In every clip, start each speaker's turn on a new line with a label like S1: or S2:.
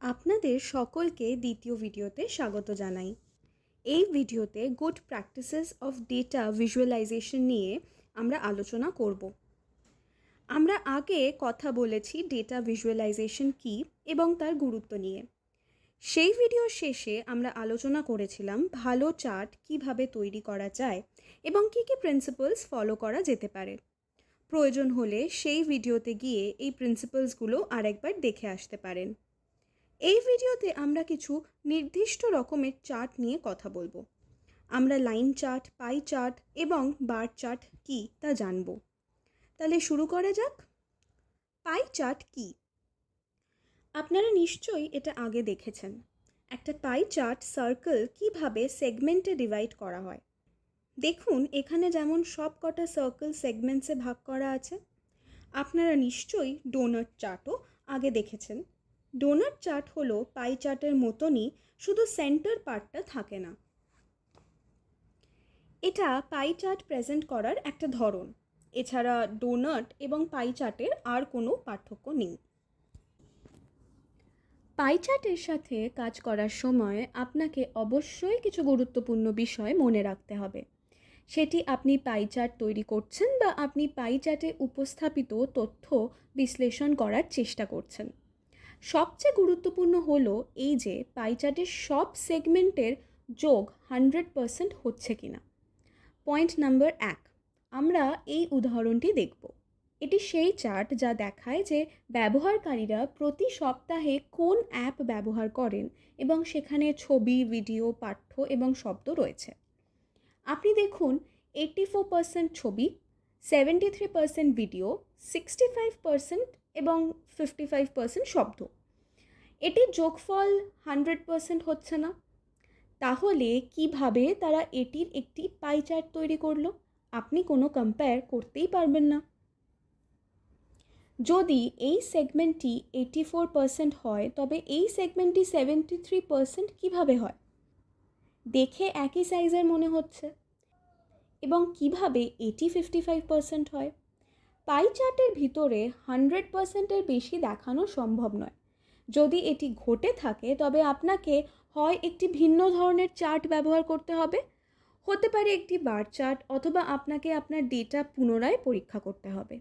S1: আপনাদের সকলকে দ্বিতীয় ভিডিওতে স্বাগত জানাই। এই ভিডিওতে good practices of data visualisation নিয়ে আমরা আলোচনা করব। আমরা আগে কথা বলেছি ডেটা ভিজুয়ালাইজেশন কী এবং তার গুরুত্ব নিয়ে। সেই ভিডিওর শেষে আমরা আলোচনা করেছিলাম ভালো চার্ট কিভাবে তৈরি করা যায় এবং কী কী প্রিন্সিপালস ফলো করা যেতে পারে। প্রয়োজন হলে সেই ভিডিওতে গিয়ে এই প্রিন্সিপালসগুলো আরেকবার দেখে আসতে পারেন। এই ভিডিওতে আমরা কিছু নির্দিষ্ট রকমের চার্ট নিয়ে কথা বলবো। আমরা লাইন চার্ট, পাই চার্ট এবং বার চার্ট কী তা জানব। তাহলে শুরু করা যাক। পাই চার্ট কী? আপনারা নিশ্চয়ই এটা আগে দেখেছেন। একটা পাই চার্ট সার্কেল কিভাবে সেগমেন্টে ডিভাইড করা হয়। দেখুন এখানে যেমন সব কটা সার্কেল সেগমেন্টসে ভাগ করা আছে। আপনারা নিশ্চয়ই ডোনাট চার্টও আগে দেখেছেন। ডোনাট চার্ট হলো পাই চার্টের মতনই, শুধু সেন্টার পার্টটা থাকে না। এটা পাই চার্ট প্রেজেন্ট করার একটা ধরন। এছাড়া ডোনাট এবং পাই চার্টের আর কোনো পার্থক্য নেই। পাই চার্টের সাথে কাজ করার সময় আপনাকে অবশ্যই কিছু গুরুত্বপূর্ণ বিষয় মনে রাখতে হবে। সেটি আপনি পাই চার্ট তৈরি করছেন বা আপনি পাই চার্টে উপস্থাপিত তথ্য বিশ্লেষণ করার চেষ্টা করছেন। সবচেয়ে গুরুত্বপূর্ণ হলো এই যে পাই চার্টের সব সেগমেন্টের যোগ 100% হচ্ছে কিনা। পয়েন্ট নাম্বার 1, আমরা এই উদাহরণটি দেখব। এটি সেই চার্ট যা দেখায় যে ব্যবহারকারীরা প্রতি সপ্তাহে কোন অ্যাপ ব্যবহার করেন এবং সেখানে ছবি, ভিডিও, পাঠ্য এবং শব্দ রয়েছে। আপনি দেখুন 84% ছবি, 73% ভিডিও, 65% এবং 55% শব্দ। এটির যোগফল 100% হচ্ছে না। তাহলে কিভাবে তারা এটির একটি পাই চার্ট তৈরি করলো? আপনি কোনো কম্পেয়ার করতেই পারবেন না। যদি এই সেগমেন্টটি 84% হয় তবে এই সেগমেন্টটি 73% কিভাবে হয়? দেখে একই সাইজের মনে হচ্ছে। এবং কিভাবে এটি 55% হয়? পাই চার্টের ভিতরে 100%-এর বেশি দেখানো সম্ভব নয়। যদি এটি ঘটে থাকে তবে আপনাকে হয় একটি ভিন্ন ধরনের চার্ট ব্যবহার করতে হবে, হতে পারে একটি বার চার্ট, অথবা আপনাকে আপনার ডেটা পুনরায় পরীক্ষা করতে হবে।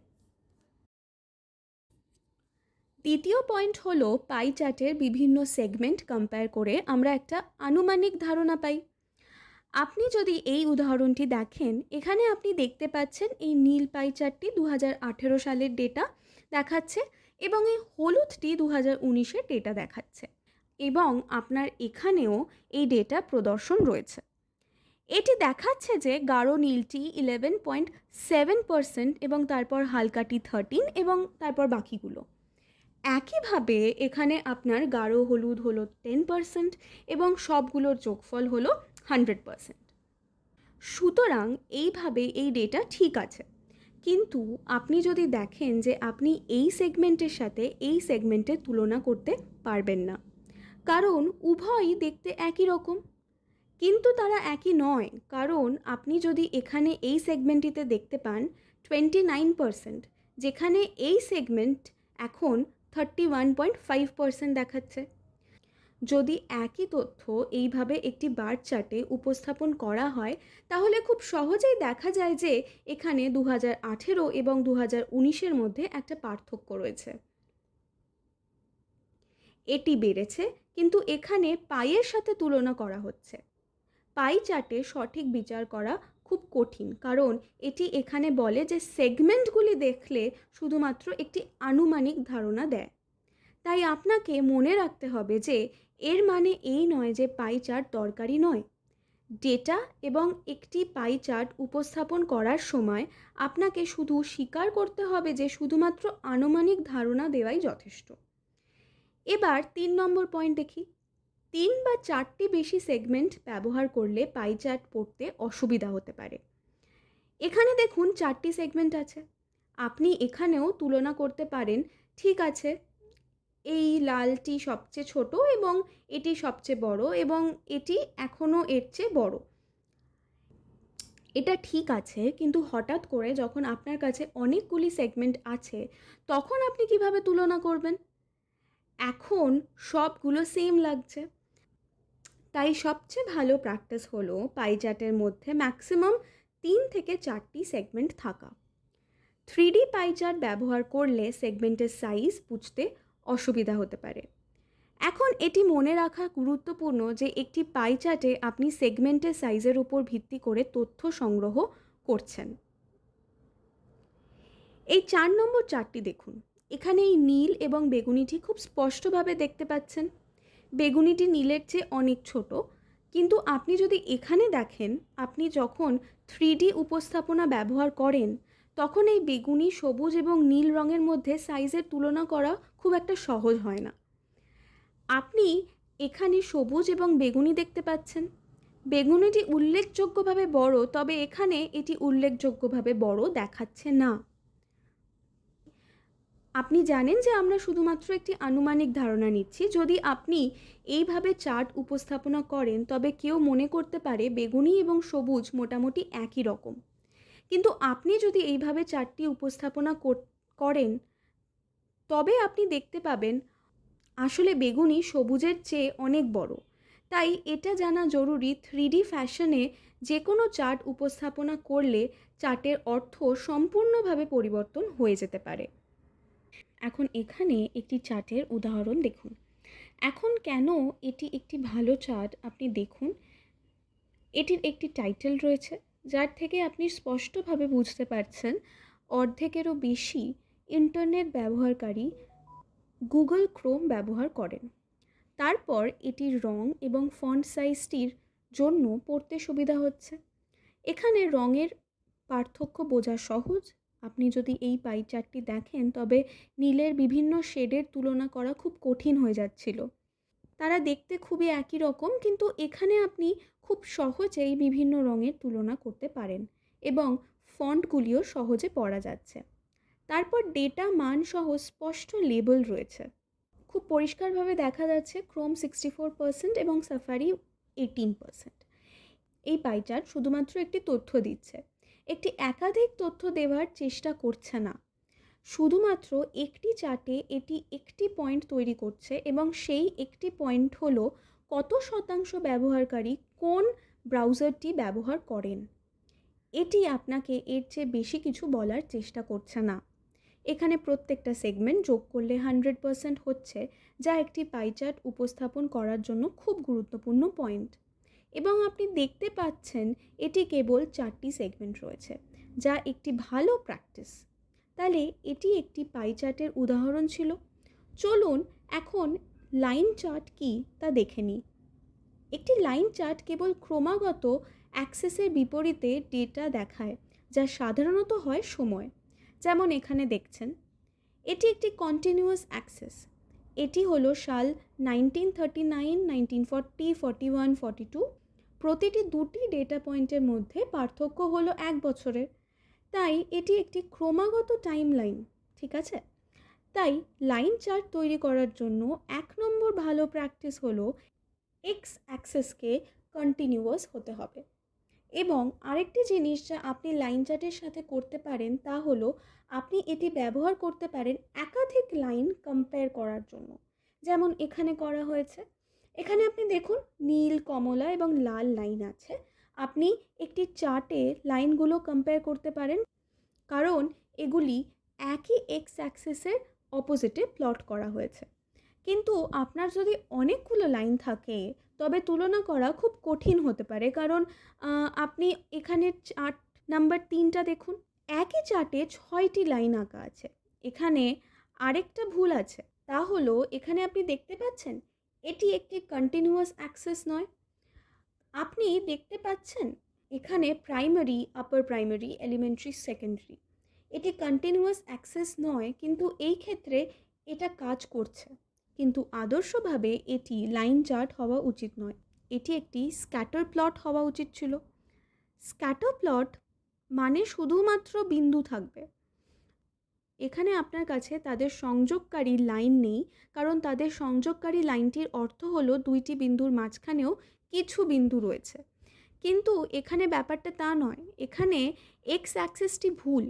S1: দ্বিতীয় পয়েন্ট হলো পাই চার্টের বিভিন্ন সেগমেন্ট কম্পেয়ার করে আমরা একটা আনুমানিক ধারণা পাই। আপনি যদি এই উদাহরণটি দেখেন, এখানে আপনি দেখতে পাচ্ছেন এই নীল পাই চার্টটি 2018 সালের ডেটা দেখাচ্ছে এবং এই হলুদটি 2019-এর ডেটা দেখাচ্ছে এবং আপনার এখানেও এই ডেটা প্রদর্শন রয়েছে। এটি দেখাচ্ছে যে গাঢ় নীলটি 11.7% এবং তারপর হালকাটি 13 এবং তারপর বাকিগুলো। একইভাবে এখানে আপনার গাঢ় হলুদ হলো 10% এবং সবগুলোর যোগফল হলো 100%। সুতরাং এইভাবে এই ডেটা ঠিক আছে, কিন্তু আপনি যদি দেখেন যে আপনি এই সেগমেন্টের সাথে এই সেগমেন্টের তুলনা করতে পারবেন না, কারণ উভয়ই দেখতে একই রকম। কিন্তু তারা একই নয়, কারণ আপনি যদি এখানে এই সেগমেন্টটিতে দেখতে পান 29%, যেখানে এই সেগমেন্ট এখন 31.5% দেখাচ্ছে। যদি একই তথ্য এইভাবে একটি বার চার্টে উপস্থাপন করা হয় তাহলে খুব সহজেই দেখা যায় যে এখানে 2018 এবং 2019-এর মধ্যে একটা পার্থক্য রয়েছে। এটি বেড়েছে, কিন্তু এখানে পাইয়ের সাথে তুলনা করা হচ্ছে। পাই চার্টে সঠিক বিচার করা খুব কঠিন, কারণ এটি এখানে বলে যে সেগমেন্টগুলি দেখলে শুধুমাত্র একটি আনুমানিক ধারণা দেয়। তাই আপনাকে মনে রাখতে হবে যে এর মানে এই নয় যে পাই চার্ট দরকারি নয়। ডেটা এবং একটি পাই চার্ট উপস্থাপন করার সময় আপনাকে শুধু স্বীকার করতে হবে যে শুধুমাত্র আনুমানিক ধারণা দেওয়াই যথেষ্ট। এবার 3 নম্বর পয়েন্ট দেখি। 3 বা 4টি বেশি সেগমেন্ট ব্যবহার করলে পাই চার্ট পড়তে অসুবিধা হতে পারে। এখানে দেখুন 4টি সেগমেন্ট আছে। আপনি এখানেও তুলনা করতে পারেন, ঠিক আছে, এই লালটি সবচেয়ে ছোট এবং এটি সবচেয়ে বড় এবং এটি এখনও এর চেয়ে বড়। এটা ঠিক আছে, কিন্তু হঠাৎ করে যখন আপনার কাছে অনেকগুলি সেগমেন্ট আছে তখন আপনি কিভাবে তুলনা করবেন? এখন সবগুলো সেম লাগছে। তাই সবচেয়ে ভালো প্র্যাকটিস হলো পাই চার্টের মধ্যে ম্যাক্সিমাম 3 থেকে 4টি সেগমেন্ট থাকা। 3D পাই চার্ট ব্যবহার করলে সেগমেন্টের সাইজ বুঝতে অসুবিধা হতে পারে। এখন এটি মনে রাখা গুরুত্বপূর্ণ যে একটি পাই চার্টে আপনি সেগমেন্টের সাইজের উপর ভিত্তি করে তথ্য সংগ্রহ করছেন। এই 4 নম্বর চার্টটি দেখুন। এখানে এই নীল এবং বেগুনিটি খুব স্পষ্টভাবে দেখতে পাচ্ছেন। বেগুনিটি নীলের চেয়ে অনেক ছোট, কিন্তু আপনি যদি এখানে দেখেন, আপনি যখন 3D উপস্থাপনা ব্যবহার করেন তখন এই বেগুনি, সবুজ এবং নীল রঙের মধ্যে সাইজের তুলনা করা খুব একটা সহজ হয় না। আপনি এখানে সবুজ এবং বেগুনি দেখতে পাচ্ছেন। বেগুনিটি উল্লেখযোগ্যভাবে বড়, তবে এখানে এটি উল্লেখযোগ্যভাবে বড় দেখাচ্ছে না। আপনি জানেন যে আমরা শুধুমাত্র একটি আনুমানিক ধারণা নিচ্ছি। যদি আপনি এইভাবে চার্ট উপস্থাপনা করেন তবে কেউ মনে করতে পারে বেগুনি এবং সবুজ মোটামুটি একই রকম। কিন্তু আপনি যদি এইভাবে চার্টটি উপস্থাপনা করেন তবে আপনি দেখতে পাবেন আসলে বেগুনি সবুজের চেয়ে অনেক বড়। তাই এটা জানা জরুরি, 3D ফ্যাশনে যে কোনো চার্ট উপস্থাপনা করলে চার্টের অর্থ সম্পূর্ণভাবে পরিবর্তন হয়ে যেতে পারে। এখন এখানে একটি চার্টের উদাহরণ দেখুন। এখন কেন এটি একটি ভালো চার্ট আপনি দেখুন। এটির একটি টাইটেল রয়েছে যার থেকে আপনি স্পষ্টভাবে বুঝতে পারছেন অর্ধেকেরও বেশি ইন্টারনেট ব্যবহারকারী গুগল ক্রোম ব্যবহার করেন। তারপর এটির রং এবং ফন্ট সাইজটির জন্য পড়তে সুবিধা হচ্ছে। এখানে রঙের পার্থক্য বোঝা সহজ। আপনি যদি এই পাই চার্টটি দেখেন তবে নীলের বিভিন্ন শেডের তুলনা করা খুব কঠিন হয়ে যাচ্ছিল। তারা দেখতে খুবই একই রকম, কিন্তু এখানে আপনি খুব সহজেই বিভিন্ন রঙের তুলনা করতে পারেন এবং ফন্টগুলিও সহজে পড়া যাচ্ছে। তারপর ডেটা মান সহ স্পষ্ট লেবেল রয়েছে। খুব পরিষ্কারভাবে দেখা যাচ্ছে ক্রোম 64% এবং সাফারি 18%। এই পাই চার্ট শুধুমাত্র একটি তথ্য দিচ্ছে, একটি একাধিক তথ্য দেওয়ার চেষ্টা করছে না। শুধুমাত্র একটি চার্টে এটি একটি পয়েন্ট তৈরি করছে এবং সেই একটি পয়েন্ট হলো কত শতাংশ ব্যবহারকারী কোন ব্রাউজারটি ব্যবহার করেন। এটি আপনাকে এর চেয়ে বেশি কিছু বলার চেষ্টা করছে না। এখানে প্রত্যেকটা সেগমেন্ট যোগ করলে 100% হচ্ছে, যা একটি পাই চার্ট উপস্থাপন করার জন্য খুব গুরুত্বপূর্ণ পয়েন্ট। এবং আপনি দেখতে পাচ্ছেন এটি কেবল 4টি সেগমেন্ট রয়েছে, যা একটি ভালো প্র্যাকটিস। তাহলে এটি একটি পাই চার্টের উদাহরণ ছিল। চলুন এখন লাইন চার্ট কি তা দেখে নিই। একটি লাইন চার্ট কেবল ক্রমাগত অ্যাক্সেসের বিপরীতে ডেটা দেখায়, যা সাধারণত হয় সময়। যেমন এখানে দেখছেন, এটি একটি কন্টিনিউয়াস অ্যাক্সেস। এটি হলো সাল 1939, 1940, 41, 42। প্রতিটি দুটি ডেটা পয়েন্টের মধ্যে পার্থক্য হলো 1 বছরের। তাই এটি একটি ক্রমাগত টাইম লাইন, ঠিক আছে? তাই লাইন চার্ট তৈরি করার জন্য 1 নম্বর ভালো প্র্যাকটিস হলো এক্স অ্যাক্সেসকে কন্টিনিউয়াস হতে হবে। এবং আরেকটি জিনিস যা আপনি লাইন চার্টের সাথে করতে পারেন তা হলো আপনি এটি ব্যবহার করতে পারেন একাধিক লাইন কম্পেয়ার করার জন্য, যেমন এখানে করা হয়েছে। এখানে আপনি দেখুন নীল, কমলা এবং লাল লাইন আছে। আপনি একটি চার্টে লাইনগুলো কম্পেয়ার করতে পারেন, কারণ এগুলি একই এক্স অ্যাক্সিসের অপোজিটে প্লট করা হয়েছে। কিন্তু আপনার যদি অনেকগুলো লাইন থাকে তবে তুলনা করা খুব কঠিন হতে পারে, কারণ আপনি এখানে চার্ট নাম্বার 3টা দেখুন। একই চার্টে 6টি লাইন আঁকা আছে। এখানে আরেকটা ভুল আছে, তা হলো এখানে আপনি দেখতে পাচ্ছেন এটি একটি কন্টিনিউয়াস অ্যাক্সেস নয়। আপনি দেখতে পাচ্ছেন এখানে primary, upper primary, elementary, secondary. এটি কন্টিনিউয়াস অ্যাক্সেস নয়, কিন্তু এই ক্ষেত্রে এটা কাজ করছে। কিন্তু আদর্শভাবে এটি লাইন চার্ট হওয়া উচিত নয়, এটি একটি স্ক্যাটার প্লট হওয়া উচিত ছিল। স্ক্যাটার প্লট মানে শুধুমাত্র বিন্দু থাকবে। এখানে আপনার কাছে তাদের সংযোগকারী লাইন নেই, কারণ তাদের সংযোগকারী লাইনটির অর্থ হলো দুইটি বিন্দুর মাঝখানেও কিছু বিন্দু রয়েছে। কিন্তু এখানে ব্যাপারটা তা নয়। এখানে এক্স অ্যাক্সিসটি ভুল।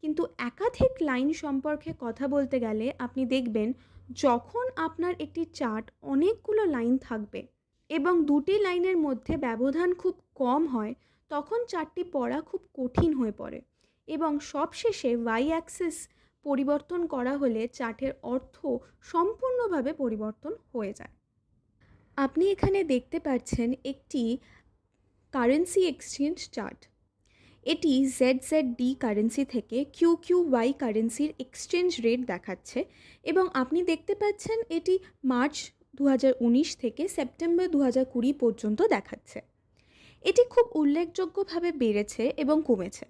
S1: কিন্তু একাধিক লাইন সম্পর্কে কথা বলতে গেলে আপনি দেখবেন যখন আপনার একটি চার্ট অনেকগুলো লাইন থাকবে এবং দুটি লাইনের মধ্যে ব্যবধান খুব কম হয়, তখন চার্টটি পড়া খুব কঠিন হয়ে পড়ে এবং সবশেষে ওয়াই অ্যাক্সিস পরিবর্তন করা হলে চার্টের অর্থ সম্পূর্ণভাবে পরিবর্তন হয়ে যায়। আপনি এখানে দেখতে পাচ্ছেন একটি কারেন্সি এক্সচেঞ্জ চার্ট। এটি ZZD কারেন্সি থেকে QQY কারেন্সির এক্সচেঞ্জ রেট দেখাচ্ছে এবং আপনি দেখতে পাচ্ছেন এটি মার্চ 2019 থেকে সেপ্টেম্বর 2020 পর্যন্ত দেখাচ্ছে। এটি খুব উল্লেখযোগ্যভাবে বেড়েছে এবং কমেছে,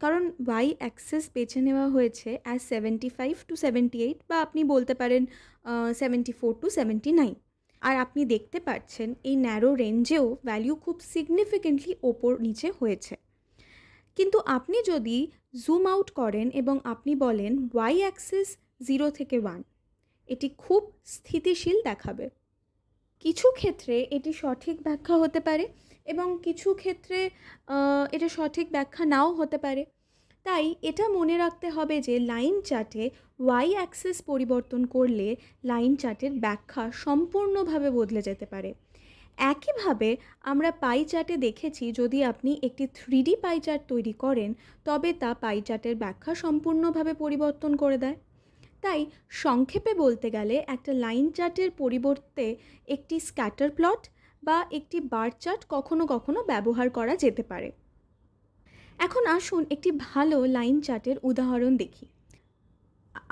S1: কারণ ওয়াই অ্যাক্সিস বেছে নেওয়া হয়েছে অ্যাজ 75 to 78, বা আপনি বলতে পারেন 74 to 79। আর আপনি দেখতে পাচ্ছেন এই ন্যারো রেঞ্জেও ভ্যালু খুব সিগনিফিকেন্টলি ওপর নিচে হয়েছে। কিন্তু আপনি যদি জুম আউট করেন এবং আপনি বলেন ওয়াই অ্যাক্সিস 0 থেকে 1, এটি খুব স্থিতিশীল দেখাবে। কিছু ক্ষেত্রে এটি সঠিক ব্যাখ্যা হতে পারে এবং কিছু ক্ষেত্রে এটা সঠিক ব্যাখ্যা নাও হতে পারে। তাই এটা মনে রাখতে হবে যে লাইন চার্টে ওয়াই অ্যাক্সিস পরিবর্তন করলে লাইন চার্টের ব্যাখ্যা সম্পূর্ণভাবে বদলে যেতে পারে। একইভাবে আমরা পাই চার্টে দেখেছি, যদি আপনি একটি 3D পাই চার্ট তৈরি করেন তবে তা পাই চার্টের ব্যাখ্যা সম্পূর্ণভাবে পরিবর্তন করে দেয়। তাই সংক্ষেপে বলতে গেলে একটা লাইন চার্টের পরিবর্তে একটি স্ক্যাটার প্লট বা একটি বার চার্ট কখনো কখনো ব্যবহার করা যেতে পারে। এখন আসুন একটি ভালো লাইন চার্টের উদাহরণ দেখি।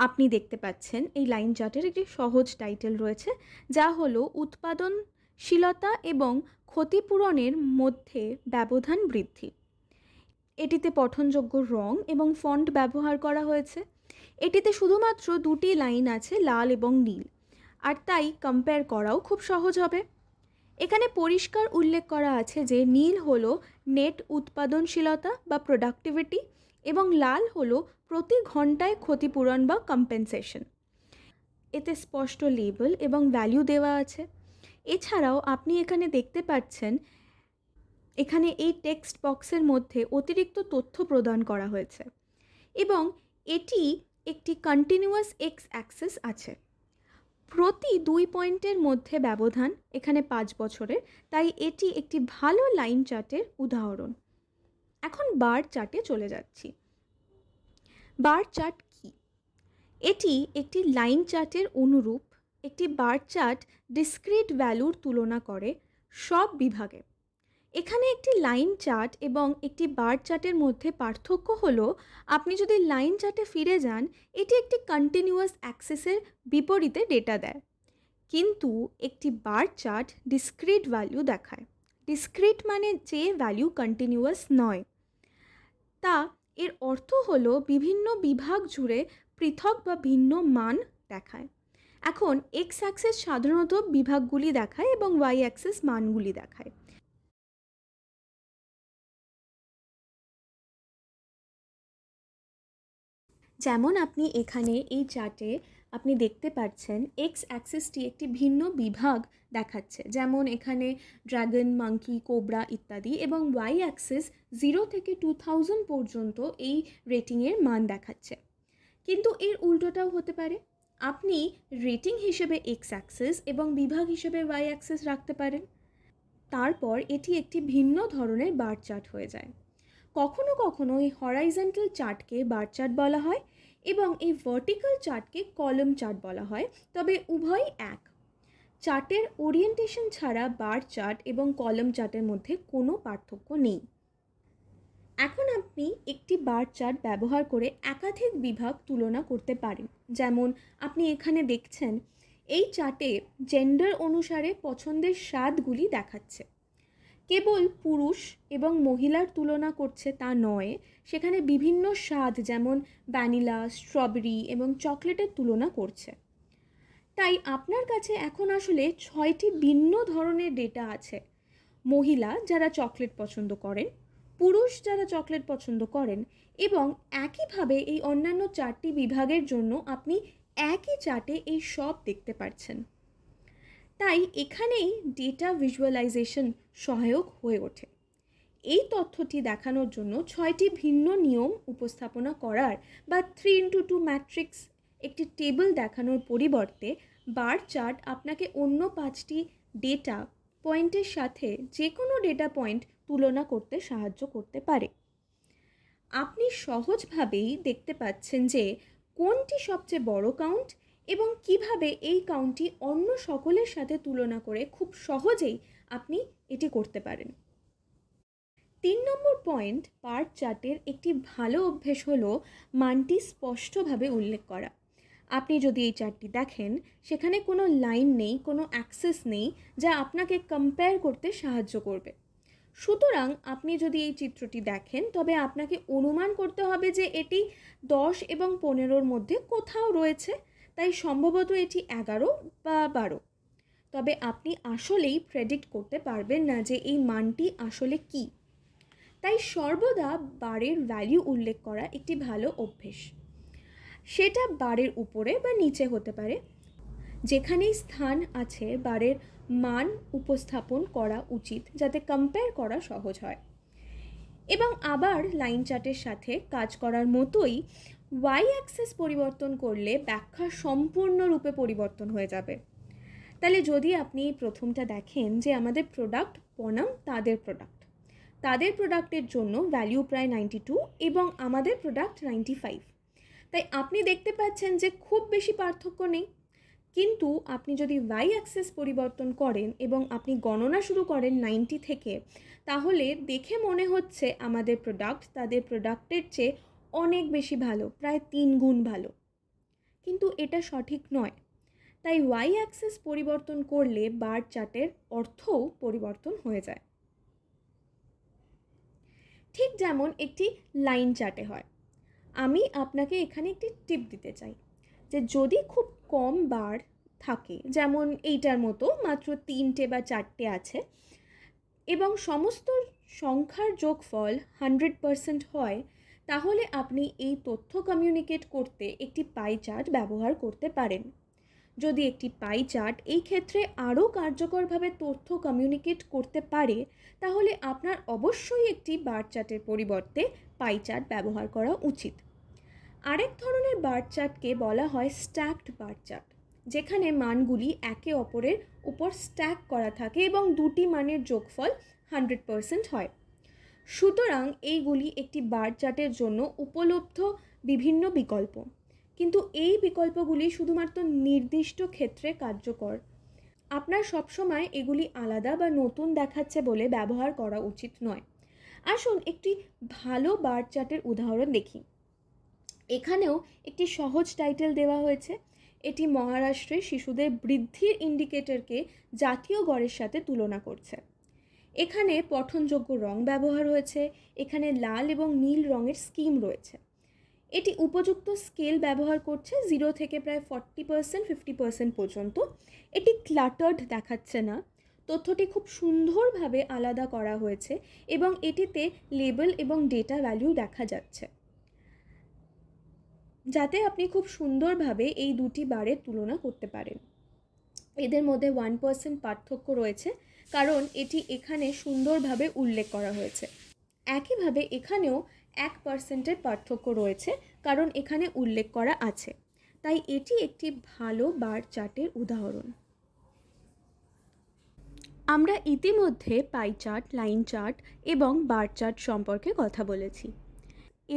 S1: আপনি দেখতে পাচ্ছেন এই লাইন চার্টের একটি সহজ টাইটেল রয়েছে, যা হলো উৎপাদনশীলতা এবং ক্ষতিপূরণের মধ্যে ব্যবধান বৃদ্ধি। এটিতে পঠনযোগ্য রং এবং ফন্ট ব্যবহার করা হয়েছে। এটিতে শুধুমাত্র দুটি লাইন আছে, লাল এবং নীল, আর তাই কম্পেয়ার করাও খুব সহজ হবে। এখানে পরিষ্কার উল্লেখ করা আছে যে নীল হলো নেট উৎপাদনশীলতা বা প্রোডাক্টিভিটি এবং লাল হলো প্রতি ঘন্টায় ক্ষতিপূরণ বা কম্পেনসেশন। এতে স্পষ্ট লেবেল এবং ভ্যালু দেওয়া আছে। এছাড়াও আপনি এখানে দেখতে পাচ্ছেন এখানে এই টেক্সট বক্সের মধ্যে অতিরিক্ত তথ্য প্রদান করা হয়েছে এবং এটি একটি কন্টিনিউয়াস এক্স অ্যাক্সিস আছে। প্রতি 2 পয়েন্টের মধ্যে ব্যবধান এখানে 5 বছরের, তাই এটি একটি ভালো লাইন চার্টের উদাহরণ। এখন বার চার্টে চলে যাচ্ছি। বার চার্ট কি? এটি একটি লাইন চার্টের অনুরূপ। একটি বার চার্ট ডিসক্রিট ভ্যালুর তুলনা করে সব বিভাগে। এখানে একটি লাইন চার্ট এবং একটি বার চার্টের মধ্যে পার্থক্য হলো, আপনি যদি লাইন চার্টে ফিরে যান, এটি একটি কন্টিনিউয়াস অ্যাক্সিসের বিপরীতে ডেটা দেয়, কিন্তু একটি বার চার্ট ডিসক্রিট ভ্যালু দেখায়। ডিসক্রিট মানে যে ভ্যালু কন্টিনিউয়াস নয়। তা এর অর্থ হলো বিভিন্ন বিভাগ জুড়ে পৃথক বা ভিন্ন মান দেখায়। এখন এক্স অ্যাক্সিস সাধারণত বিভাগগুলি দেখায় এবং ওয়াই অ্যাক্সিস মানগুলি দেখায়। যেমন আপনি এখানে এই চার্টে আপনি দেখতে পাচ্ছেন এক্স অ্যাক্সিসটি একটি ভিন্ন বিভাগ দেখাচ্ছে, যেমন এখানে ড্রাগন, মাঙ্কি, কোবরা ইত্যাদি, এবং ওয়াই অ্যাক্সিস 0 থেকে 2000 পর্যন্ত এই রেটিংয়ের মান দেখাচ্ছে। কিন্তু এর উল্টোটাও হতে পারে। আপনি রেটিং হিসেবে এক্স অ্যাক্সিস এবং বিভাগ হিসেবে ওয়াই অ্যাক্সিস রাখতে পারেন। তারপর এটি একটি ভিন্ন ধরনের বার চার্ট হয়ে যায়। কখনো কখনো এই হরাইজন্টাল চার্টকে বার চার্ট বলা হয় এবং এই ভার্টিক্যাল চার্টকে কলাম চার্ট বলা হয়, তবে উভয়ই এক। চার্টের ওরিয়েন্টেশন ছাড়া বার চার্ট এবং কলাম চার্টের মধ্যে কোনো পার্থক্য নেই। এখন আপনি একটি বার চার্ট ব্যবহার করে একাধিক বিভাগ তুলনা করতে পারেন। যেমন আপনি এখানে দেখছেন এই চার্টে জেন্ডার অনুসারে পছন্দের স্বাদগুলি দেখাচ্ছে। কেবল পুরুষ এবং মহিলার তুলনা করছে তা নয়, সেখানে বিভিন্ন স্বাদ যেমন ভ্যানিলা, স্ট্রবেরি এবং চকলেটের তুলনা করছে। তাই আপনার কাছে এখন আসলে 6টি ভিন্ন ধরনের ডেটা আছে। মহিলা যারা চকলেট পছন্দ করেন, পুরুষ যারা চকলেট পছন্দ করেন, এবং একইভাবে এই অন্যান্য 4টি বিভাগের জন্য আপনি একই চার্টে এই সব দেখতে পাচ্ছেন। তাই এখানেই ডেটা ভিজুয়ালাইজেশন সহায়ক হয়ে ওঠে। এই তথ্যটি দেখানোর জন্য 6টি ভিন্ন নিয়ম উপস্থাপনা করার বা 3x2 ম্যাট্রিক্স একটি টেবিল দেখানোর পরিবর্তে বার চার্ট আপনাকে অন্য 5টি ডেটা পয়েন্টের সাথে যে কোনো ডেটা পয়েন্ট তুলনা করতে সাহায্য করতে পারে। আপনি সহজভাবেই দেখতে পাচ্ছেন যে কোনটি সবচেয়ে বড় কাউন্ট এবং কিভাবে এই কাউন্টটি অন্য সকলের সাথে তুলনা করে খুব সহজেই আপনি এটি করতে পারেন। 3 নম্বর পয়েন্ট, বার চার্টের একটি ভালো অভ্যেস হলো মানটি স্পষ্টভাবে উল্লেখ করা। আপনি যদি এই চার্টটি দেখেন, সেখানে কোনো লাইন নেই, কোনো অ্যাক্সেস নেই যা আপনাকে কম্পেয়ার করতে সাহায্য করবে। সুতরাং আপনি যদি এই চিত্রটি দেখেন, তবে আপনাকে অনুমান করতে হবে যে এটি 10 এবং 15-র মধ্যে কোথাও রয়েছে, তাই সম্ভবত এটি 11 বা 12। তবে আপনি আসলেই প্রেডিক্ট করতে পারবেন না যে এই মানটি আসলে কী। তাই সর্বদা বারের ভ্যালু উল্লেখ করা একটি ভালো অভ্যেস। সেটা বারের উপরে বা নিচে হতে পারে, যেখানেই স্থান আছে বারের মান উপস্থাপন করা উচিত যাতে কম্পেয়ার করা সহজ হয়। এবং আবার লাইন চার্টের সাথে কাজ করার মতোই ওয়াই অ্যাক্সেস পরিবর্তন করলে ব্যাখ্যা সম্পূর্ণরূপে পরিবর্তন হয়ে যাবে। তাহলে যদি আপনি প্রথমটা দেখেন যে আমাদের প্রোডাক্ট বনাম তাদের প্রোডাক্টের জন্য ভ্যালু প্রায় 92 এবং আমাদের প্রোডাক্ট 95, তাই আপনি দেখতে পাচ্ছেন যে খুব বেশি পার্থক্য নেই। কিন্তু আপনি যদি ওয়াই অ্যাক্সেস পরিবর্তন করেন এবং আপনি গণনা শুরু করেন 90 থেকে, তাহলে দেখে মনে হচ্ছে আমাদের প্রোডাক্ট তাদের প্রোডাক্টের চেয়ে অনেক বেশি ভালো, প্রায় 3 গুণ ভালো। কিন্তু এটা সঠিক নয়। তাই ওয়াই অ্যাক্সেস পরিবর্তন করলে বার চার্টের অর্থও পরিবর্তন হয়ে যায়। ঠিক যেমন একটি লাইন চার্টে হয়। আমি আপনাকে এখানে একটি টিপ দিতে চাই যে যদি খুব কম বার থাকে, যেমন এইটার মতো মাত্র 3টে বা 4টে আছে, এবং সমস্ত সংখ্যার যোগফল 100% হয়, তাহলে আপনি এই তথ্য কমিউনিকেট করতে একটি পাই চার্ট ব্যবহার করতে পারেন। যদি একটি পাই চার্ট এই ক্ষেত্রে আরও কার্যকরভাবে তথ্য কমিউনিকেট করতে পারে, তাহলে আপনার অবশ্যই একটি বার চার্টের পরিবর্তে পাই চার্ট ব্যবহার করা উচিত। আরেক ধরনের বার চার্টকে বলা হয় স্ট্যাকড বার চার্ট, যেখানে মানগুলি একে অপরের উপর স্ট্যাক করা থাকে এবং দুটি মানের যোগফল 100% হয়। সুতরাং এইগুলি একটি বার চার্টের জন্য উপলব্ধ বিভিন্ন বিকল্প, কিন্তু এই বিকল্পগুলি শুধুমাত্র নির্দিষ্ট ক্ষেত্রে কার্যকর। আপনার সবসময় এগুলি আলাদা বা নতুন দেখাচ্ছে বলে ব্যবহার করা উচিত নয়। আসুন একটি ভালো বার চার্টের উদাহরণ দেখি। এখানেও একটি সহজ টাইটেল দেওয়া হয়েছে। এটি মহারাষ্ট্রে শিশুদের বৃদ্ধির ইন্ডিকেটরকে জাতীয় গড়ের সাথে তুলনা করছে। এখানে পঠনযোগ্য রং ব্যবহার হয়েছে। এখানে লাল এবং নীল রঙের স্কিম রয়েছে। এটি উপযুক্ত স্কেল ব্যবহার করছে 0 থেকে প্রায় 40% 50% পর্যন্ত। এটি ক্লাটার্ড দেখাচ্ছে না। তথ্যটি খুব সুন্দরভাবে আলাদা করা হয়েছে এবং এটিতে লেবেল এবং ডেটা ভ্যালু দেখা যাচ্ছে, যাতে আপনি খুব সুন্দরভাবে এই দুটি বারের তুলনা করতে পারেন। এদের মধ্যে 1% পার্থক্য রয়েছে, কারণ এটি এখানে সুন্দরভাবে উল্লেখ করা হয়েছে। একইভাবে এখানেও 1%-এর পার্থক্য রয়েছে, কারণ এখানে উল্লেখ করা আছে। তাই এটি একটি ভালো বার চার্টের উদাহরণ। আমরা ইতিমধ্যে পাই চার্ট, লাইন চার্ট এবং বার চার্ট সম্পর্কে কথা বলেছি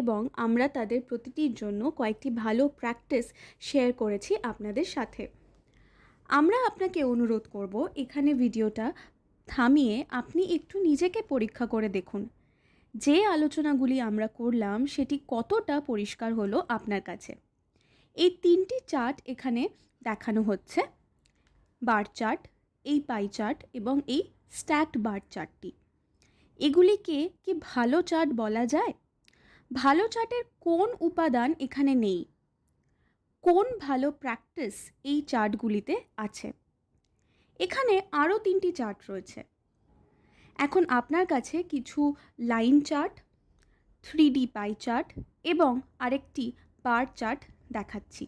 S1: এবং আমরা তাদের প্রতিটির জন্য কয়েকটি ভালো প্র্যাকটিস শেয়ার করেছি আপনাদের সাথে। আমরা আপনাকে অনুরোধ করব এখানে ভিডিওটা থামিয়ে আপনি একটু নিজেকে পরীক্ষা করে দেখুন যে আলোচনাগুলি আমরা করলাম সেটি কতটা পরিষ্কার হলো আপনার কাছে। এই 3টি চার্ট এখানে দেখানো হচ্ছে, বার চার্ট, এই পাই চার্ট এবং এই স্ট্যাকড বার চার্টটি। এগুলিকে কি ভালো চার্ট বলা যায়? ভালো চার্টের কোন উপাদান এখানে নেই? কোন ভালো প্র্যাকটিস এই চার্টগুলিতে আছে? এখানে আরও 3টি চার্ট রয়েছে। এখন আপনার কাছে কিছু line chart, 3D pie chart এবং আরেকটি বার চার্ট দেখাচ্ছি।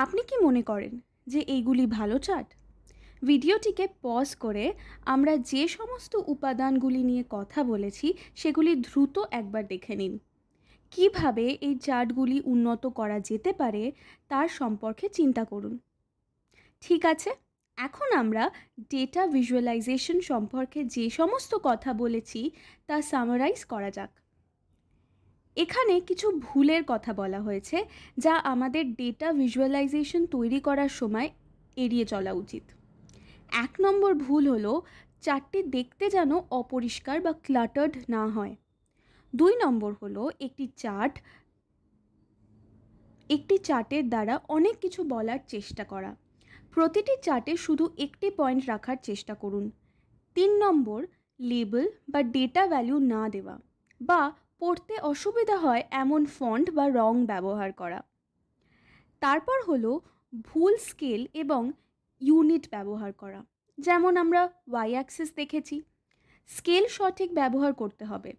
S1: আপনি কি মনে করেন যে এইগুলি ভালো চার্ট? ভিডিওটিকে পজ করে আমরা যে সমস্ত উপাদানগুলি নিয়ে কথা বলেছি সেগুলি দ্রুত একবার দেখে নিন। কিভাবে এই চার্টগুলি উন্নত করা যেতে পারে তার সম্পর্কে চিন্তা করুন। ঠিক আছে, এখন আমরা ডেটা ভিজুয়ালাইজেশন সম্পর্কে যে সমস্ত কথা বলেছি তা সামারাইজ করা যাক। এখানে কিছু ভুলের কথা বলা হয়েছে যা আমাদের ডেটা ভিজুয়ালাইজেশন তৈরি করার সময় এড়িয়ে চলা উচিত। 1 নম্বর ভুল হলো চার্টটি দেখতে যেন অপরিষ্কার বা ক্লাটার্ড না হয়। 2 নম্বর হলো একটি চার্টের দ্বারা অনেক কিছু বলার চেষ্টা করা। প্রতিটি চার্টে শুধু একটি পয়েন্ট রাখার চেষ্টা করুন। 3 নম্বর লেবেল বা ডেটা ভ্যালু না দেওয়া বা পড়তে অসুবিধা হয় এমন ফন্ট বা রং ব্যবহার করা। তারপর হলো ভুল স্কেল এবং ইউনিট ব্যবহার করা, যেমন আমরা ওয়াই অ্যাক্সিস দেখেছি। স্কেল সঠিক ব্যবহার করতে হবে,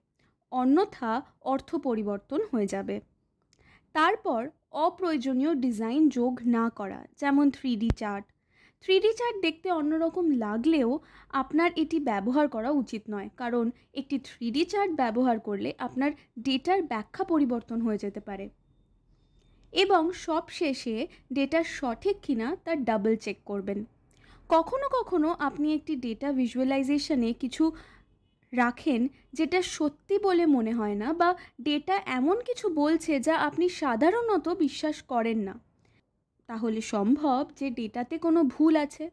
S1: অন্যথা অর্থ পরিবর্তন হয়ে যাবে। তারপর অপ্রয়োজনীয় ডিজাইন যোগ না করা, যেমন 3D চার্ট। 3D চার্ট দেখতে অন্যরকম লাগলেও আপনার এটি ব্যবহার করা উচিত নয়, কারণ একটি 3D চার্ট ব্যবহার করলে আপনার ডেটার ব্যাখ্যা পরিবর্তন হয়ে যেতে পারে। এবং সবশেষে ডেটা সঠিক কিনা তা ডাবল চেক করবেন। কখনো কখনো আপনি একটি ডেটা ভিজুয়ালাইজেশনে কিছু রাখেন যেটা সত্যি বলে মনে হয় না, বা ডেটা এমন কিছু বলছে যা আপনি সাধারণত বিশ্বাস করেন না। তাহলে সম্ভব যে ডেটাতে কোনো ভুল আছে।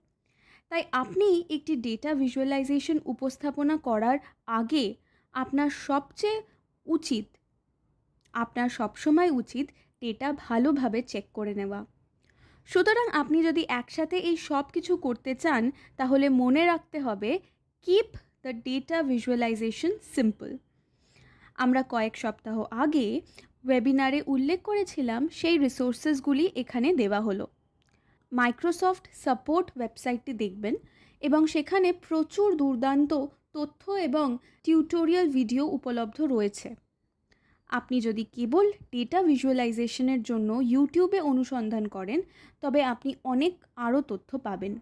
S1: তাই আপনি একটি ডেটা ভিজুয়ালাইজেশন উপস্থাপনা করার আগে আপনার সবসময় উচিত ডেটা ভালোভাবে চেক করে নেওয়া। সুতরাং আপনি যদি একসাথে এই সব কিছু করতে চান তাহলে মনে রাখতে হবে keep the data visualisation simple. আমরা কয়েক সপ্তাহ আগে ওয়েবিনারে উল্লেখ করেছিলাম সেই রিসোর্সেসগুলি এখানে দেওয়া হলো। মাইক্রোসফট সাপোর্ট ওয়েবসাইটটি দেখবেন এবং সেখানে প্রচুর দুর্দান্ত তথ্য এবং টিউটোরিয়াল ভিডিও উপলব্ধ রয়েছে। আপনি যদি কেবল ডেটা ভিজুয়ালাইজেশনের জন্য ইউটিউবে অনুসন্ধান করেন তবে আপনি অনেক আরও তথ্য পাবেন।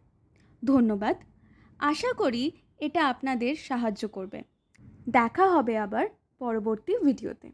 S1: ধন্যবাদ, আশা করি এটা আপনাদের সাহায্য করবে। দেখা হবে আবার পরবর্তী ভিডিওতে।